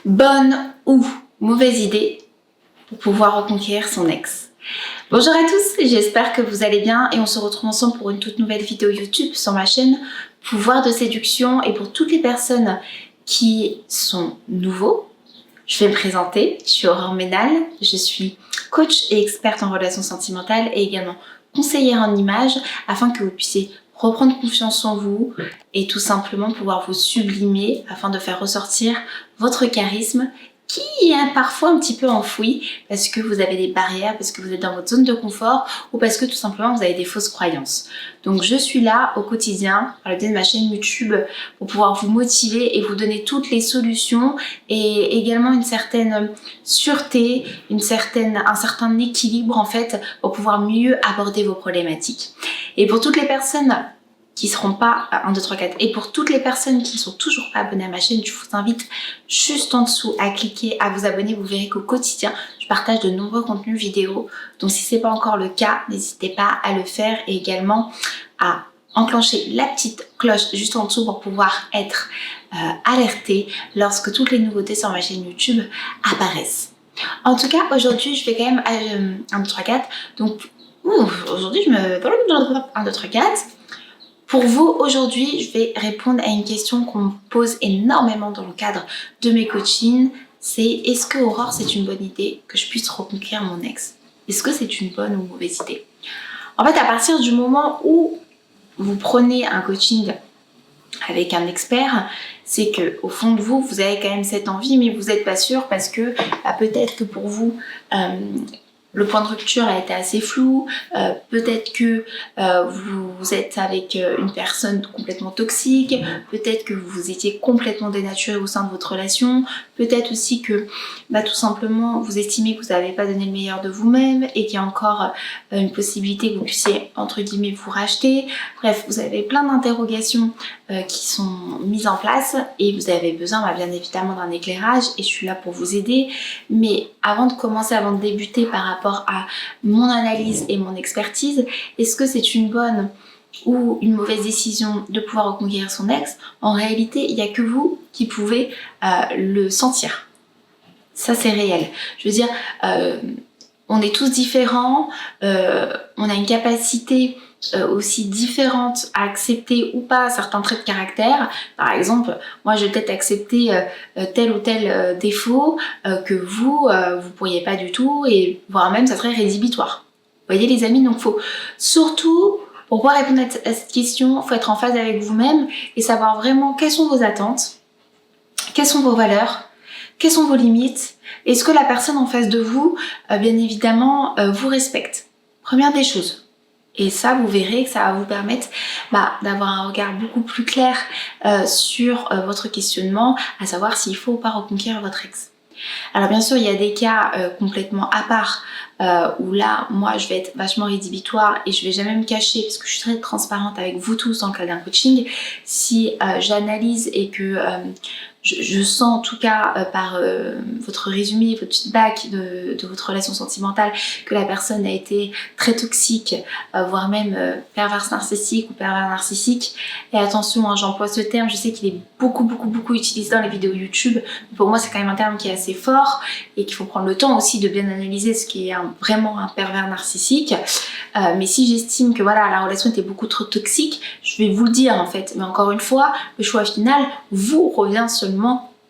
Bonne ou mauvaise idée pour pouvoir reconquérir son ex. Bonjour à tous, j'espère que vous allez bien et on se retrouve ensemble pour une toute nouvelle vidéo YouTube sur ma chaîne Pouvoir de séduction. Et pour toutes les personnes qui sont nouveaux, je vais me présenter. Je suis Aurore Ménal, je suis coach et experte en relations sentimentales et également conseillère en images afin que vous puissiez reprendre confiance en vous et tout simplement pouvoir vous sublimer afin de faire ressortir votre charisme qui est parfois un petit peu enfoui parce que vous avez des barrières, parce que vous êtes dans votre zone de confort ou parce que tout simplement vous avez des fausses croyances. Donc je suis là au quotidien par le biais de ma chaîne YouTube pour pouvoir vous motiver et vous donner toutes les solutions et également une certaine sûreté, un certain équilibre en fait pour pouvoir mieux aborder vos problématiques. Et pour toutes les personnes qui ne seront pas 1, 2, 3, 4 et pour toutes les personnes qui ne sont toujours pas abonnées à ma chaîne, je vous invite juste en dessous à cliquer, à vous abonner. Vous verrez qu'au quotidien, je partage de nombreux contenus vidéo. Donc si ce n'est pas encore le cas, n'hésitez pas à le faire et également à enclencher la petite cloche juste en dessous pour pouvoir être alerté lorsque toutes les nouveautés sur ma chaîne YouTube apparaissent. En tout cas, aujourd'hui, je vais quand même 1, 2, 3, 4. Donc, aujourd'hui, je me... 1, 2, 3, 4. Pour vous, aujourd'hui, je vais répondre à une question qu'on me pose énormément dans le cadre de mes coachings. C'est est-ce que Aurore, c'est une bonne idée que je puisse reconquérir mon ex? Est-ce que c'est une bonne ou mauvaise idée? En fait, à partir du moment où vous prenez un coaching avec un expert, c'est que au fond de vous, vous avez quand même cette envie, mais vous n'êtes pas sûr parce que peut-être que pour vous, le point de rupture a été assez flou, peut-être que vous êtes avec une personne complètement toxique, peut-être que vous étiez complètement dénaturé au sein de votre relation, peut-être aussi que tout simplement vous estimez que vous n'avez pas donné le meilleur de vous-même et qu'il y a encore une possibilité que vous puissiez entre guillemets vous racheter. Bref, vous avez plein d'interrogations qui sont mises en place et vous avez besoin bien évidemment d'un éclairage et je suis là pour vous aider. Mais avant de débuter par rapport à mon analyse et mon expertise, est-ce que c'est une bonne ou une mauvaise décision de pouvoir reconquérir son ex? En réalité, il n'y a que vous qui pouvez le sentir. Ça, c'est réel. Je veux dire, on est tous différents, on a une capacité aussi différente à accepter ou pas certains traits de caractère. Par exemple, moi je vais peut-être accepter tel ou tel défaut que vous pourriez pas du tout, et voire même ça serait rédhibitoire. Vous voyez les amis, donc faut surtout, pour pouvoir répondre à cette question, il faut être en phase avec vous-même et savoir vraiment quelles sont vos attentes, quelles sont vos valeurs, quelles sont vos limites. Est-ce que la personne en face de vous, bien évidemment, vous respecte? Première des choses. Et ça, vous verrez que ça va vous permettre d'avoir un regard beaucoup plus clair sur votre questionnement, à savoir s'il faut ou pas reconquérir votre ex. Alors bien sûr, il y a des cas complètement à part où là, moi, je vais être vachement rédhibitoire et je vais jamais me cacher parce que je suis très transparente avec vous tous dans le cadre d'un coaching. Si j'analyse et que je sens en tout cas par votre résumé, votre feedback de votre relation sentimentale que la personne a été très toxique, voire même perverse narcissique ou pervers narcissique. Et attention, hein, j'emploie ce terme, je sais qu'il est beaucoup utilisé dans les vidéos YouTube. Pour moi, c'est quand même un terme qui est assez fort et qu'il faut prendre le temps aussi de bien analyser ce qui est vraiment un pervers narcissique. Mais si j'estime que voilà, la relation était beaucoup trop toxique, je vais vous le dire en fait. Mais encore une fois, le choix final vous revient seulement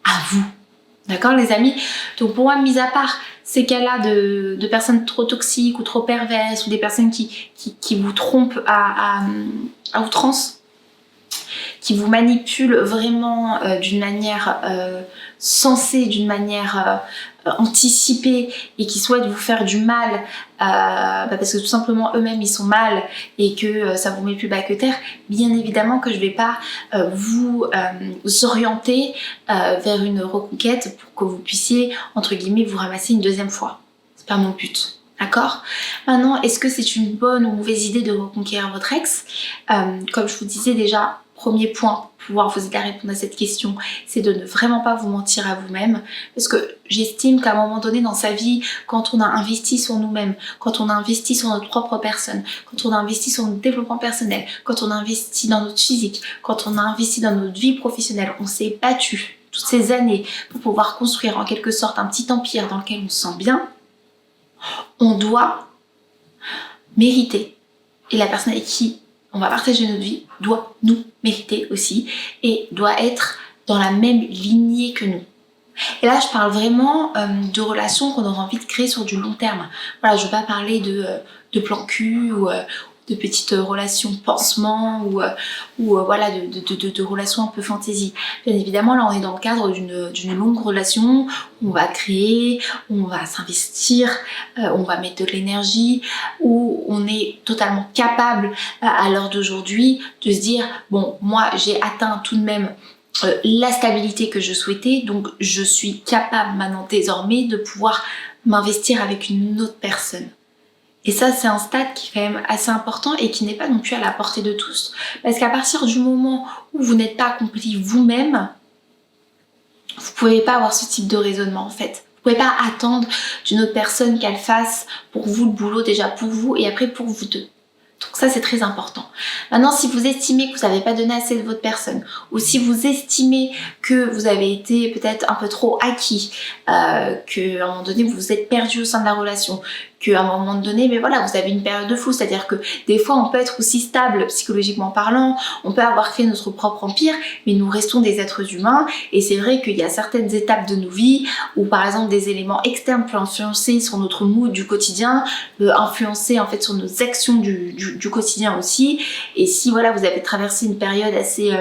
à vous. D'accord les amis? Donc pour moi, mis à part ces cas-là de personnes trop toxiques ou trop perverses ou des personnes qui vous trompent à outrance, qui vous manipulent vraiment d'une manière sensée, d'une manière anticipée et qui souhaitent vous faire du mal parce que tout simplement eux-mêmes ils sont mal et que ça vous met plus bas que terre, bien évidemment que je vais pas vous orienter vers une reconquête pour que vous puissiez entre guillemets vous ramasser une deuxième fois. C'est pas mon but. D'accord? Maintenant, est-ce que c'est une bonne ou mauvaise idée de reconquérir votre ex? Comme je vous disais déjà, premier point pour pouvoir vous aider à répondre à cette question, c'est de ne vraiment pas vous mentir à vous-même. Parce que j'estime qu'à un moment donné dans sa vie, quand on a investi sur nous-mêmes, quand on a investi sur notre propre personne, quand on a investi sur notre développement personnel, quand on a investi dans notre physique, quand on a investi dans notre vie professionnelle, on s'est battu. toutes ces années pour pouvoir construire en quelque sorte un petit empire dans lequel on se sent bien, on doit mériter. Et la personne avec qui on va partager notre vie doit nous mériter aussi et doit être dans la même lignée que nous. Et là, je parle vraiment de relations qu'on aura envie de créer sur du long terme. Voilà, je ne veux pas parler de plan cul ou de petites relations pansement ou voilà, de relations un peu fantaisie. Bien évidemment, là, on est dans le cadre d'une longue relation. On va créer, on va s'investir, on va mettre de l'énergie, où on est totalement capable à l'heure d'aujourd'hui de se dire, bon, moi, j'ai atteint tout de même la stabilité que je souhaitais, donc je suis capable maintenant désormais de pouvoir m'investir avec une autre personne. Et ça, c'est un stade qui est quand même assez important et qui n'est pas non plus à la portée de tous. Parce qu'à partir du moment où vous n'êtes pas accompli vous-même, vous pouvez pas avoir ce type de raisonnement en fait. Vous pouvez pas attendre d'une autre personne qu'elle fasse pour vous le boulot déjà pour vous et après pour vous deux. Donc ça, c'est très important. Maintenant, si vous estimez que vous n'avez pas donné assez de votre personne, ou si vous estimez que vous avez été peut-être un peu trop acquis, qu'à un moment donné, vous vous êtes perdu au sein de la relation, qu'à un moment donné, mais voilà, vous avez une période de flou, c'est-à-dire que des fois, on peut être aussi stable psychologiquement parlant, on peut avoir créé notre propre empire, mais nous restons des êtres humains, et c'est vrai qu'il y a certaines étapes de nos vies où, par exemple, des éléments externes peuvent influencer sur notre mood du quotidien, influencer en fait sur nos actions du quotidien aussi. Et si voilà, vous avez traversé une période assez,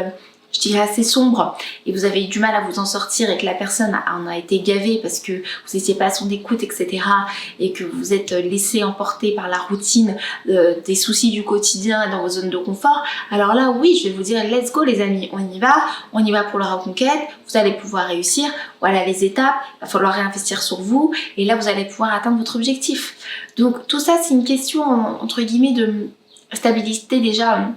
je dirais assez sombre, et vous avez eu du mal à vous en sortir et que la personne en a été gavée parce que vous n'étiez pas à son écoute, etc. et que vous êtes laissé emporter par la routine des soucis du quotidien et dans vos zones de confort, alors là, oui, je vais vous dire, let's go les amis, on y va pour la reconquête, vous allez pouvoir réussir, voilà les étapes, il va falloir réinvestir sur vous, et là, vous allez pouvoir atteindre votre objectif. Donc tout ça, c'est une question, entre guillemets, de stabilité déjà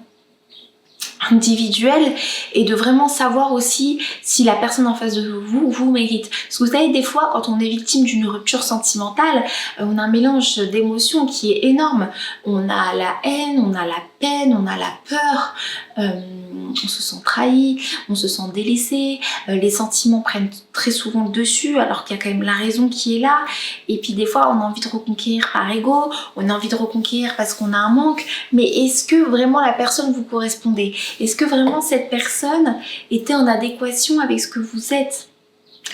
individuelle et de vraiment savoir aussi si la personne en face de vous mérite. Parce que vous savez, des fois, quand on est victime d'une rupture sentimentale, on a un mélange d'émotions qui est énorme. On a la haine, on a la peine, on a la peur, on se sent trahi, on se sent délaissé, les sentiments prennent très souvent le dessus alors qu'il y a quand même la raison qui est là. Et puis des fois, on a envie de reconquérir par ego, on a envie de reconquérir parce qu'on a un manque, mais est-ce que vraiment la personne vous correspondait? Est-ce que vraiment cette personne était en adéquation avec ce que vous êtes?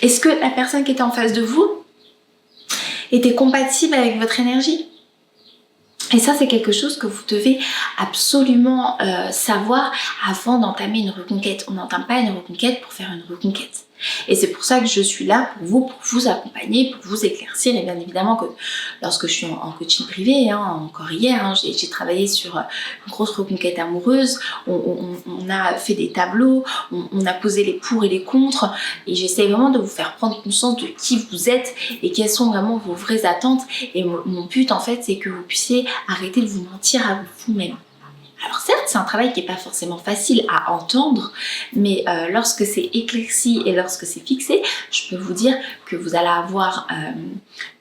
Est-ce que la personne qui était en face de vous était compatible avec votre énergie? Et ça, c'est quelque chose que vous devez absolument savoir avant d'entamer une reconquête. On n'entame pas une reconquête pour faire une reconquête. Et c'est pour ça que je suis là pour vous accompagner, pour vous éclaircir. Et bien évidemment que lorsque je suis en coaching privé, encore hier, j'ai travaillé sur une grosse reconquête amoureuse, on a fait des tableaux, on a posé les pour et les contre, et j'essaie vraiment de vous faire prendre conscience de qui vous êtes et quelles sont vraiment vos vraies attentes. Et mon but en fait, c'est que vous puissiez arrêter de vous mentir à vous-même. Alors certes, c'est un travail qui n'est pas forcément facile à entendre, mais lorsque c'est éclairci et lorsque c'est fixé, je peux vous dire que vous allez avoir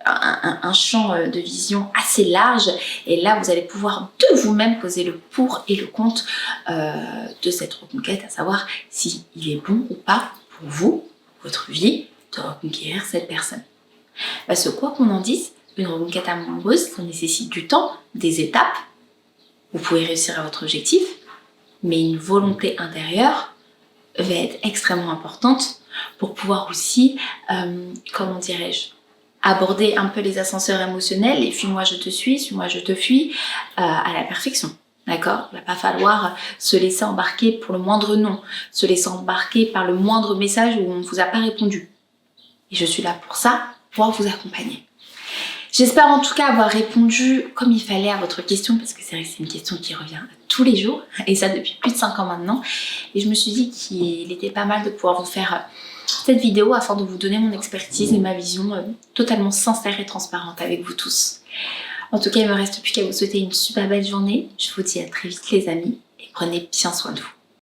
un champ de vision assez large, et là vous allez pouvoir de vous-même poser le pour et le contre de cette reconquête, à savoir s'il est bon ou pas pour vous, votre vie, de reconquérir cette personne. Parce que quoi qu'on en dise, une reconquête amoureuse, ça nécessite du temps, des étapes. Vous pouvez réussir à votre objectif, mais une volonté intérieure va être extrêmement importante pour pouvoir aussi, comment dirais-je, aborder un peu les ascenseurs émotionnels, et fuis-moi je te suis, suis-moi je te fuis, à la perfection. D'accord? Il ne va pas falloir se laisser embarquer pour le moindre non, se laisser embarquer par le moindre message où on ne vous a pas répondu. Et je suis là pour ça, pour vous accompagner. J'espère en tout cas avoir répondu comme il fallait à votre question, parce que c'est vrai que c'est une question qui revient tous les jours, et ça depuis plus de 5 ans maintenant. Et je me suis dit qu'il était pas mal de pouvoir vous faire cette vidéo afin de vous donner mon expertise et ma vision totalement sincère et transparente avec vous tous. En tout cas, il ne me reste plus qu'à vous souhaiter une super belle journée. Je vous dis à très vite les amis, et prenez bien soin de vous.